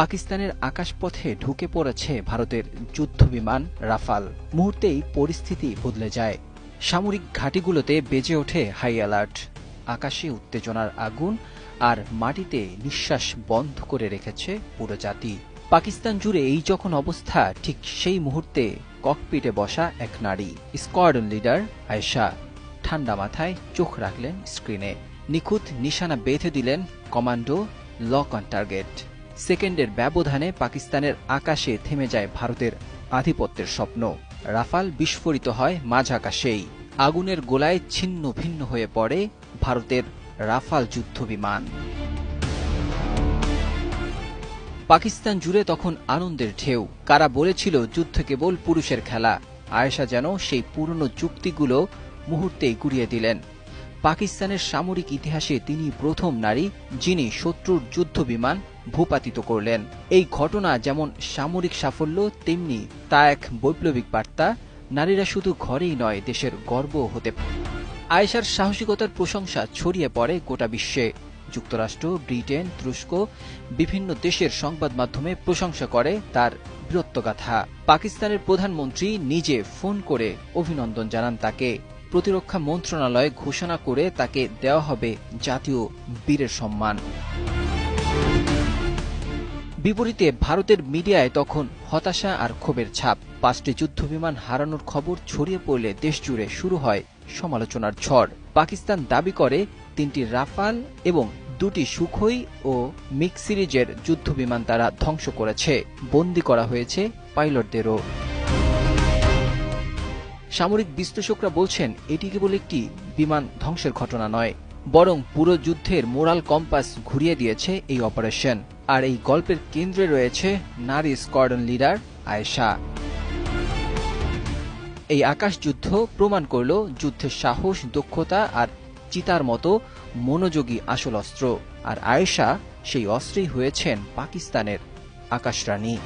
পাকিস্তানের আকাশপথে ঢুকে পড়েছে ভারতের যুদ্ধবিমান রাফাল। মুহূর্তেই পরিস্থিতি বদলে যায়। সামরিক ঘাঁটিগুলোতে বেজে ওঠে হাই অ্যালার্ট। আকাশে উত্তেজনার আগুন, আর মাটিতে নিঃশ্বাস বন্ধ করে রেখেছে পুরো জাতি। পাকিস্তান জুড়ে এই যখন অবস্থা, ঠিক সেই মুহূর্তে ককপিটে বসা এক নারী, স্কোয়াড্রন লিডার আয়েশা, ঠান্ডা মাথায় চোখ রাখলেন স্ক্রিনে। নিখুঁত নিশানা বেঁধে দিলেন কমান্ডো, লক অন টার্গেট। সেকেন্ডের ব্যবধানে পাকিস্তানের আকাশে থেমে যায় ভারতের আধিপত্যের স্বপ্ন। রাফাল বিস্ফোরিত হয় মাঝ আকাশেই। আগুনের গোলায় ছিন্ন ভিন্ন হয়ে পড়ে ভারতের রাফাল যুদ্ধবিমান। পাকিস্তান জুড়ে তখন আনন্দের ঢেউ। কারা বলেছিল যুদ্ধ কেবল পুরুষের খেলা, আয়েশা যেন সেই পুরনো যুক্তিগুলো মুহূর্তেই গুড়িয়ে দিলেন। পাকিস্তানের সামরিক ইতিহাসে তিনি প্রথম নারী যিনি শত্রুর যুদ্ধবিমান ভূপাতিত করলেন। এই ঘটনা যেমন সামরিক সাফল্য, তেমনি তা এক বৈপ্লবিক বার্তা। নারীরা শুধু ঘরেই নয়, দেশের গর্ব হতে পারে। আয়েশার সাহসিকতার প্রশংসা ছড়িয়ে পড়ে গোটা বিশ্বে। যুক্তরাষ্ট্র, ব্রিটেন, তুরস্ক, বিভিন্ন দেশের সংবাদ মাধ্যমে প্রশংসা করে তার বীরত্বগাথা। পাকিস্তানের প্রধানমন্ত্রী নিজে ফোন করে অভিনন্দন জানান তাকে। প্রতিরক্ষা মন্ত্রণালয় ঘোষণা করে তাকে দেওয়া হবে জাতীয় বীরের সম্মান। বিপরীতে ভারতের মিডিয়ায় তখন হতাশা আর ক্ষোভের ছাপ। ৫টি যুদ্ধবিমান হারানোর খবর ছড়িয়ে পড়লে দেশজুড়ে শুরু হয় সমালোচনার ঝড়। পাকিস্তান দাবি করে ৩টি রাফাল এবং ২টি সুখোই ও মিগ সিরিজের যুদ্ধবিমান তারা ধ্বংস করেছে। বন্দী করা হয়েছে পাইলটদেরও। সামরিক বিশ্লেষকরা বলছেন, এটি কেবল একটি বিমান ধ্বংসের ঘটনা নয়, বরং পুরো যুদ্ধের মোরাল কম্পাস ঘুরিয়ে দিয়েছে এই অপারেশন। আর এই গল্পের কেন্দ্রে রয়েছে নারী স্কোয়াড্রন লিডার আয়েশা। এই আকাশযুদ্ধ প্রমাণ করল যুদ্ধের সাহস, দক্ষতা আর চিতার মতো মনোযোগী আসল অস্ত্র। আর আয়েশা সেই অস্ত্রেই হয়েছেন পাকিস্তানের আকাশরানী।